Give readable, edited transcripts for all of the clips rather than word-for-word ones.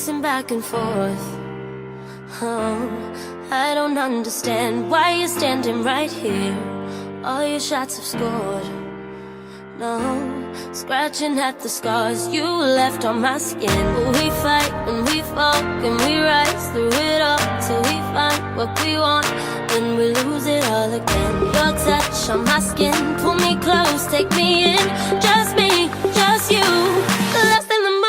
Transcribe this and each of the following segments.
pacing back and forth. Oh, I don't understand why you're standing right here. All your shots have scored. No, scratching at the scars you left on my skin. We fight and we fall and we rise through it all till we find what we want, then we lose it all again. Your touch on my skin, pull me close, take me in. Just me, just you, lost in the moment.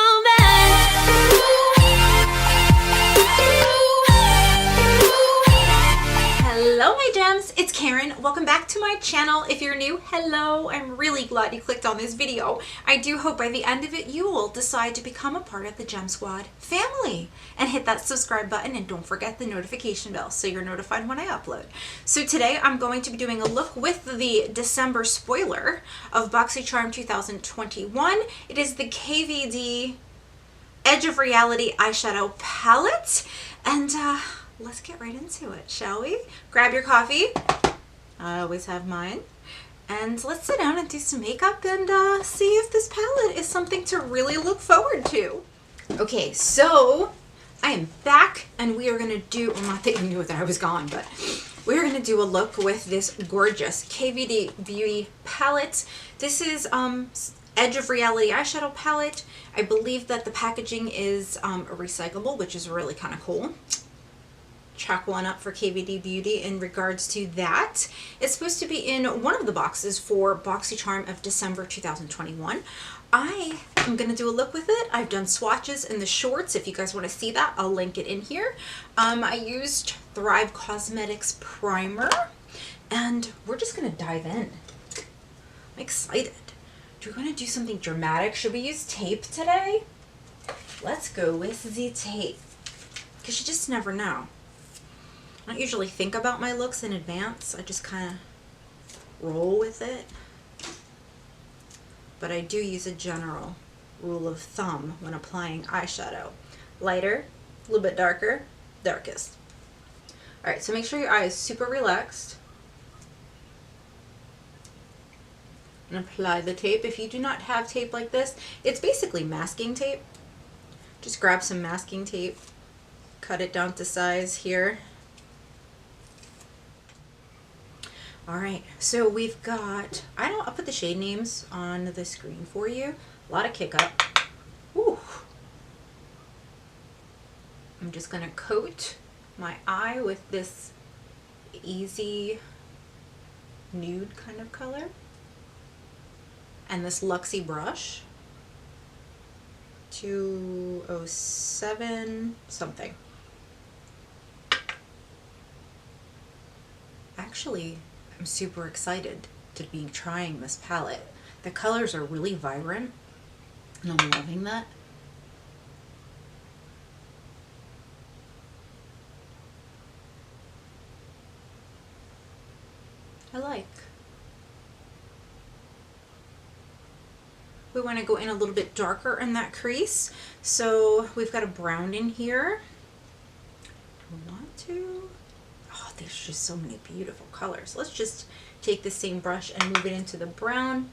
Hello my gems, it's Karen. Welcome back to my channel. If you're new, hello. I'm really glad you clicked on this video. I do hope by the end of it you will decide to become a part of the Gem Squad family and hit that subscribe button, and don't forget the notification bell so you're notified when I upload. So today I'm going to be doing a look with the December spoiler of Boxycharm 2021. It is the KVD Edge of Reality eyeshadow palette, and let's get right into it, shall we? Grab your coffee. I always have mine. And let's sit down and do some makeup and see if this palette is something to really look forward to. Okay, so I am back and we are going to do, well, not that you knew that I was gone, but we are going to do a look with this gorgeous KVD Beauty palette. This is Edge of Reality eyeshadow palette. I believe that the packaging is recyclable, which is really kind of cool. Chalk one up for KVD Beauty in regards to that. It's supposed to be in one of the boxes for Boxycharm of December 2021. I am going to do a look with it. I've done swatches in the shorts. If you guys want to see that, I'll link it in here. I used Thrive Cosmetics primer, and we're just going to dive in. I'm excited. Do we want to do something dramatic? Should we use tape today? Let's go with the tape, because you just never know. I don't usually think about my looks in advance. I just kind of roll with it. But I do use a general rule of thumb when applying eyeshadow. Lighter, a little bit darker, darkest. Alright, so make sure your eye is super relaxed. And apply the tape. If you do not have tape like this, it's basically masking tape. Just grab some masking tape, cut it down to size here. Alright, so we've got, I'll put the shade names on the screen for you. A lot of kick up. Ooh. I'm just going to coat my eye with this easy nude kind of color. And this Luxie brush. 207 something. Actually, I'm super excited to be trying this palette. The colors are really vibrant and I'm loving that. I like. We want to go in a little bit darker in that crease. So we've got a brown in here. Do we want to? Oh, there's just so many beautiful colors. Let's just take the same brush and move it into the brown.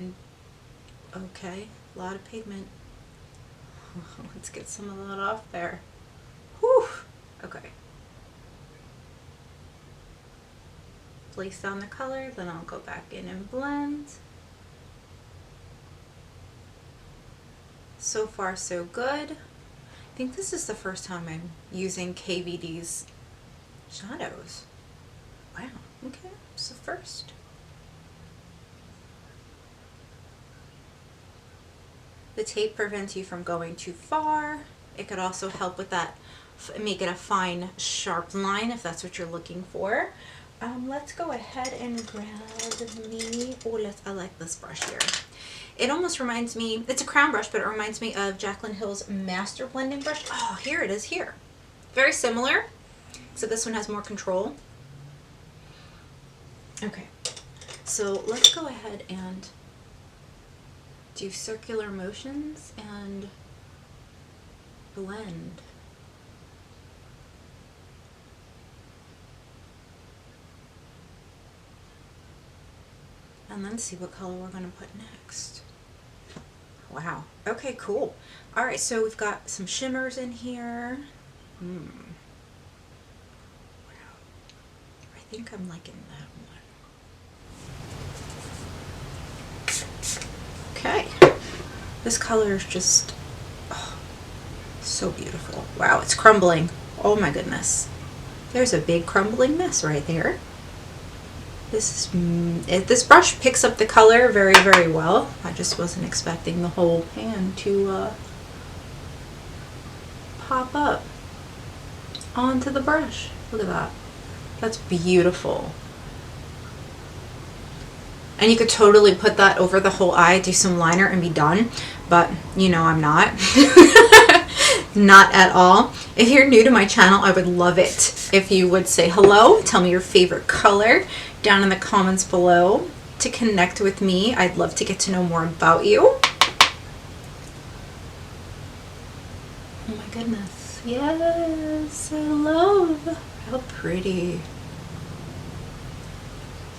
And okay, a lot of pigment. Let's get some of that off there. Whew. Okay. Place down the color, then I'll go back in and blend. So far, so good. I think this is the first time I'm using KVD's shadows. Wow, okay, it's the first. The tape prevents you from going too far. It could also help with that, make it a fine, sharp line if that's what you're looking for. Let's go ahead and grab me, I like this brush here. It almost reminds me, it's a crown brush, but it reminds me of Jaclyn Hill's Master Blending Brush. Oh, here it is here. Very similar. So this one has more control. Okay, so let's go ahead and do circular motions and blend. And then see what color we're going to put next. Wow. Okay, cool. All right, so we've got some shimmers in here. Wow. I think I'm liking that one. Okay. This color is just so beautiful. Wow, it's crumbling. Oh my goodness. There's a big crumbling mess right there. This brush picks up the color very, very well. I just wasn't expecting the whole pan to pop up onto the brush. Look at that. That's beautiful. And you could totally put that over the whole eye, do some liner and be done. But, you know, I'm not. Not at all. If you're new to my channel, I would love it if you would say hello, tell me your favorite color down in the comments below to connect with me. I'd love to get to know more about you. Oh my goodness. Yes, I love. How pretty.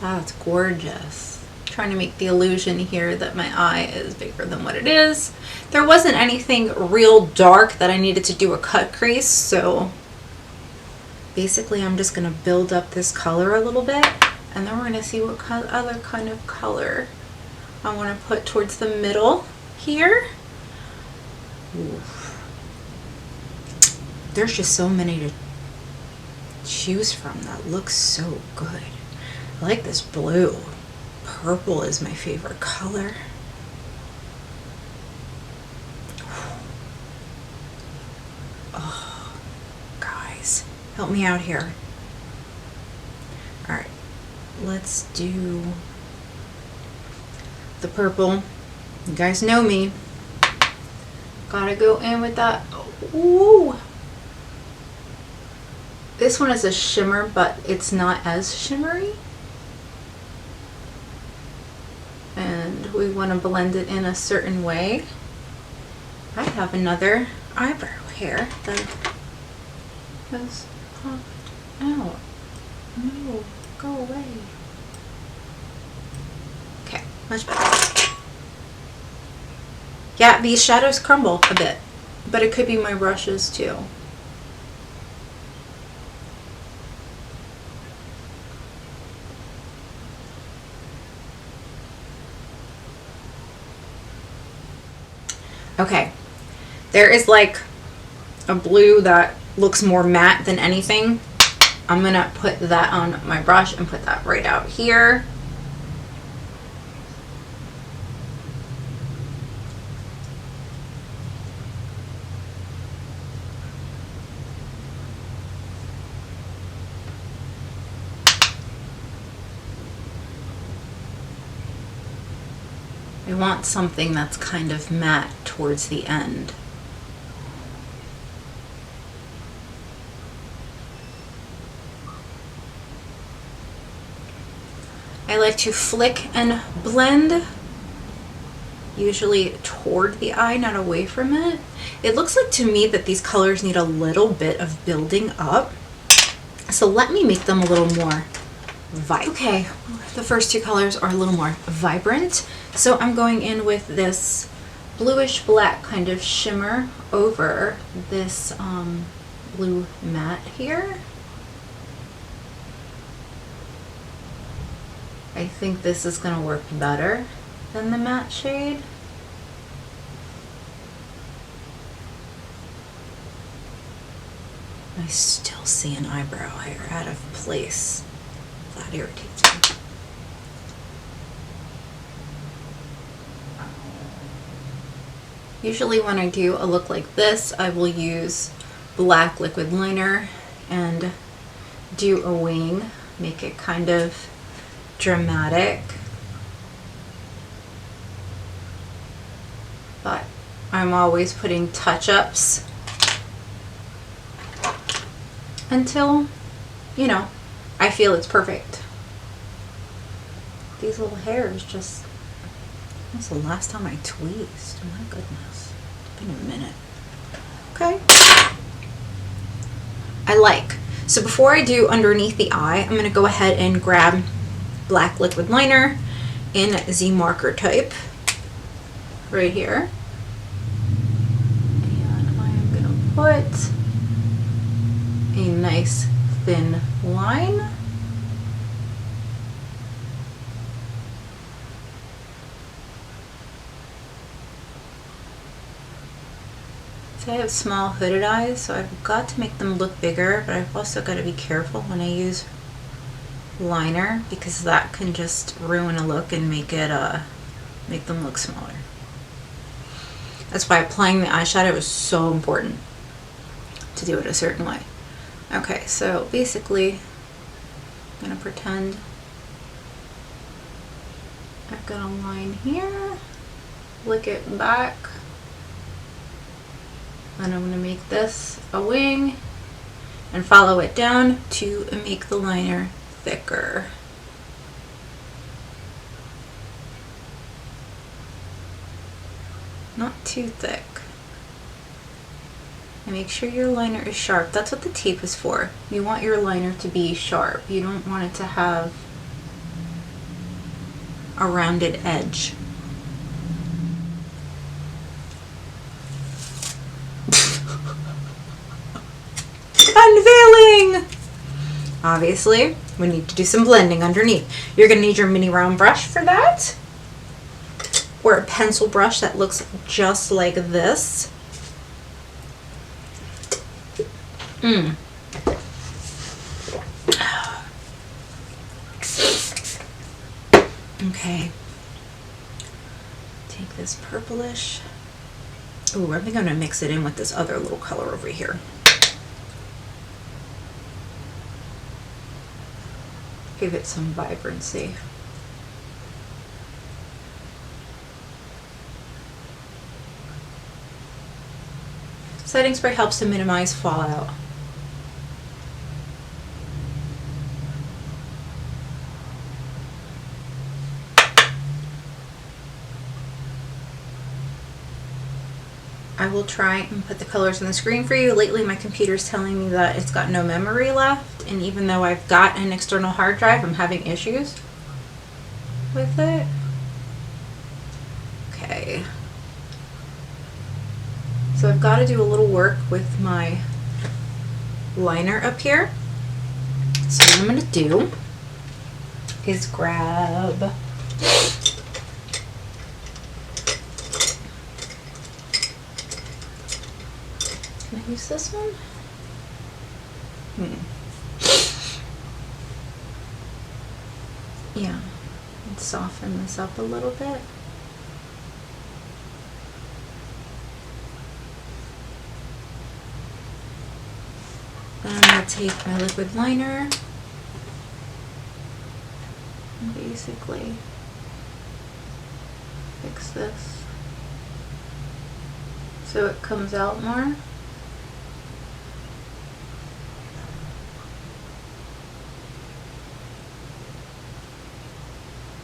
That's gorgeous. Trying to make the illusion here that my eye is bigger than what it is. There wasn't anything real dark that I needed to do a cut crease, so basically I'm just going to build up this color a little bit, and then we're going to see what other kind of color I want to put towards the middle here. Oof. There's just so many to choose from that looks so good. I like this blue. Purple is my favorite color. Oh, guys, help me out here. All right, let's do the purple. You guys know me. Gotta go in with that. Ooh. This one is a shimmer, but it's not as shimmery. And we want to blend it in a certain way. I have another eyebrow hair that has popped out. No, go away. Okay, much better. Yeah, these shadows crumble a bit, but it could be my brushes too. Okay, there is like a blue that looks more matte than anything. I'm gonna put that on my brush and put that right out here. I want something that's kind of matte towards the end. I like to flick and blend, usually toward the eye, not away from it. It looks like to me that these colors need a little bit of building up. So let me make them a little more vibrant. Okay, the first two colors are a little more vibrant. So I'm going in with this bluish black kind of shimmer over this blue matte here. I think this is going to work better than the matte shade. I still see an eyebrow hair out of place. That irritates me. Usually when I do a look like this, I will use black liquid liner and do a wing, make it kind of dramatic. But I'm always putting touch-ups until, you know, I feel it's perfect. These little hairs just, when's the last time I tweezed? Oh my goodness, it's been a minute. Okay. I like. So before I do underneath the eye, I'm going to go ahead and grab black liquid liner in Z marker type right here. put a nice thin line. So I have small hooded eyes, so I've got to make them look bigger, but I've also got to be careful when I use liner, because that can just ruin a look and make them look smaller. That's why applying the eyeshadow is so important, to do it a certain way. Okay, so basically I'm gonna pretend I've got a line here, flick it back, and I'm gonna make this a wing and follow it down to make the liner thicker. Not too thick. And make sure your liner is sharp. That's what the tape is for. You want your liner to be sharp. You don't want it to have a rounded edge. Unveiling! Obviously, we need to do some blending underneath. You're going to need your mini round brush for that, or a pencil brush that looks just like this. Okay. Take this purplish. Ooh, I think I'm going to mix it in with this other little color over here. Give it some vibrancy. Setting spray helps to minimize fallout. I will try and put the colors on the screen for you. Lately my computer's telling me that it's got no memory left, and even though I've got an external hard drive, I'm having issues with it. Okay. So I've got to do a little work with my liner up here. So what I'm going to do is grab can I use this one? Yeah, and soften this up a little bit. Then I'm going to take my liquid liner and basically fix this so it comes out more.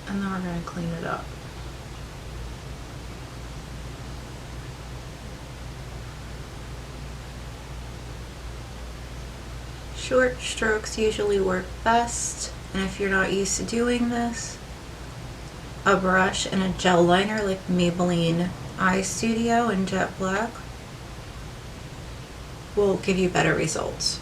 And then we're going to clean it up. Short strokes usually work best, and if you're not used to doing this, a brush and a gel liner like Maybelline Eye Studio in Jet Black will give you better results.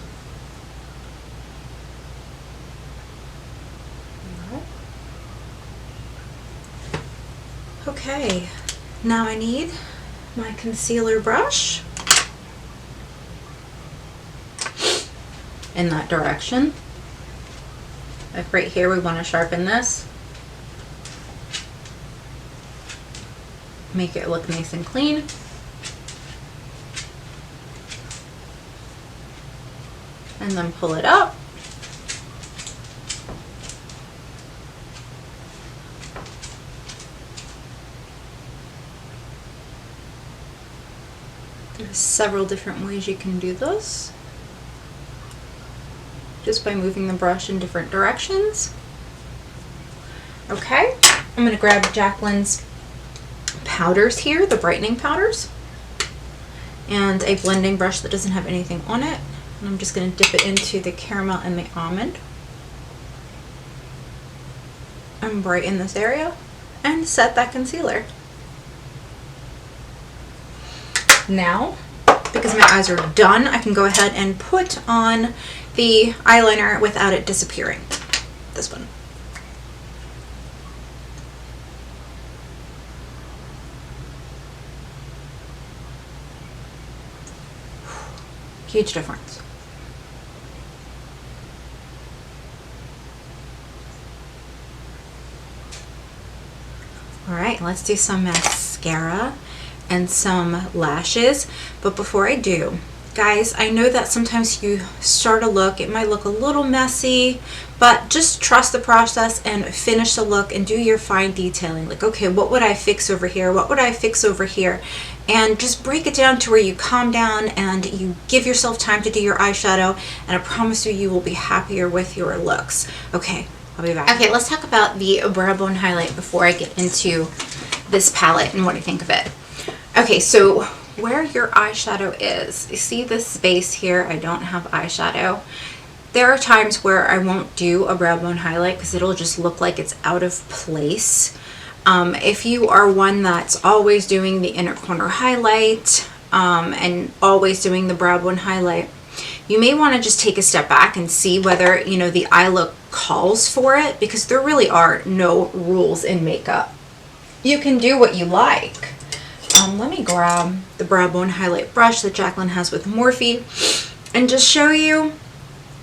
Okay, now I need my concealer brush in that direction. Like right here, we want to sharpen this. Make it look nice and clean. And then pull it up. There's several different ways you can do this, just by moving the brush in different directions. Okay, I'm going to grab Jacqueline's powders here, the brightening powders, and a blending brush that doesn't have anything on it. And I'm just going to dip it into the caramel and the almond and brighten this area and set that concealer. Now, because my eyes are done, I can go ahead and put on the eyeliner without it disappearing. This one. Huge difference. All right, let's do some mascara and some lashes. But before I do, guys, I know that sometimes you start a look, it might look a little messy, but just trust the process and finish the look and do your fine detailing. Like, okay, what would I fix over here? What would I fix over here? And just break it down to where you calm down and you give yourself time to do your eyeshadow, and I promise you, you will be happier with your looks. Okay, I'll be back. Okay, let's talk about the brow bone highlight before I get into this palette and what I think of it. Okay, so where your eyeshadow is, you see this space here, I don't have eyeshadow. There are times where I won't do a brow bone highlight because it'll just look like it's out of place. If you are one that's always doing the inner corner highlight and always doing the brow bone highlight, you may want to just take a step back and see whether, you know, the eye look calls for it, because there really are no rules in makeup. You can do what you like. Let me grab the brow bone highlight brush that Jacqueline has with Morphe and just show you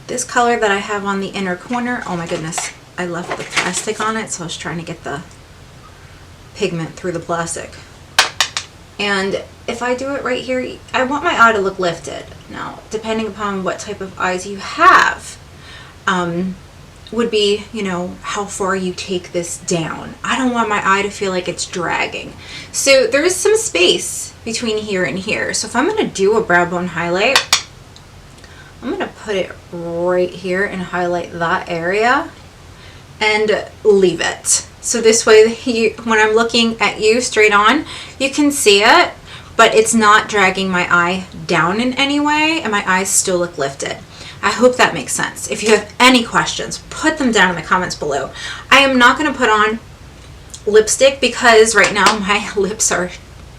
this color that I have on the inner corner. Oh my goodness, I left the plastic on it, so I was trying to get the pigment through the plastic. And if I do it right here, I want my eye to look lifted. Now, depending upon what type of eyes you have, would be, you know, how far you take this down. I don't want my eye to feel like it's dragging. So there is some space between here and here. So if I'm going to do a brow bone highlight, I'm going to put it right here and highlight that area and leave it. So this way, when I'm looking at you straight on, you can see it, but it's not dragging my eye down in any way, and my eyes still look lifted. I hope that makes sense. If you have any questions, put them down in the comments below. I am not going to put on lipstick because right now my lips are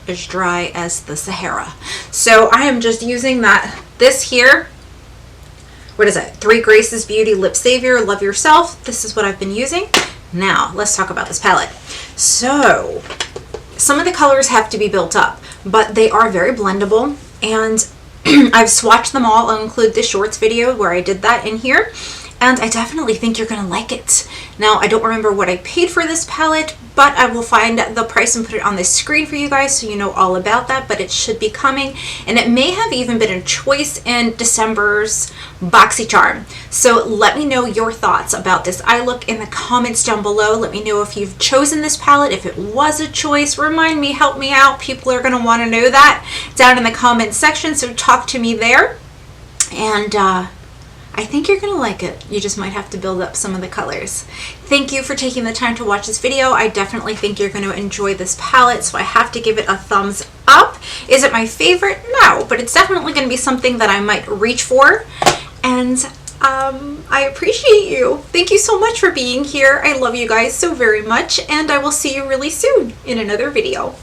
as dry as the Sahara. So I am just using this here. What is it? 3 Graces Beauty Lip Savior, Love Yourself. This is what I've been using. Now, let's talk about this palette. So, some of the colors have to be built up, but they are very blendable, and I've swatched them all. I'll include this shorts video where I did that in here, and I definitely think you're gonna like it. Now, I don't remember what I paid for this palette, but I will find the price and put it on the screen for you guys so you know all about that, but it should be coming, and it may have even been a choice in December's Boxycharm. So let me know your thoughts about this eye look in the comments down below. Let me know if you've chosen this palette, if it was a choice. Remind me, help me out. People are gonna wanna know that down in the comments section, so talk to me there. And I think you're gonna like it. You just might have to build up some of the colors. Thank you for taking the time to watch this video. I definitely think you're gonna enjoy this palette, so I have to give it a thumbs up. Is it my favorite? No, but it's definitely gonna be something that I might reach for. And I appreciate you. Thank you so much for being here. I love you guys so very much, and I will see you really soon in another video.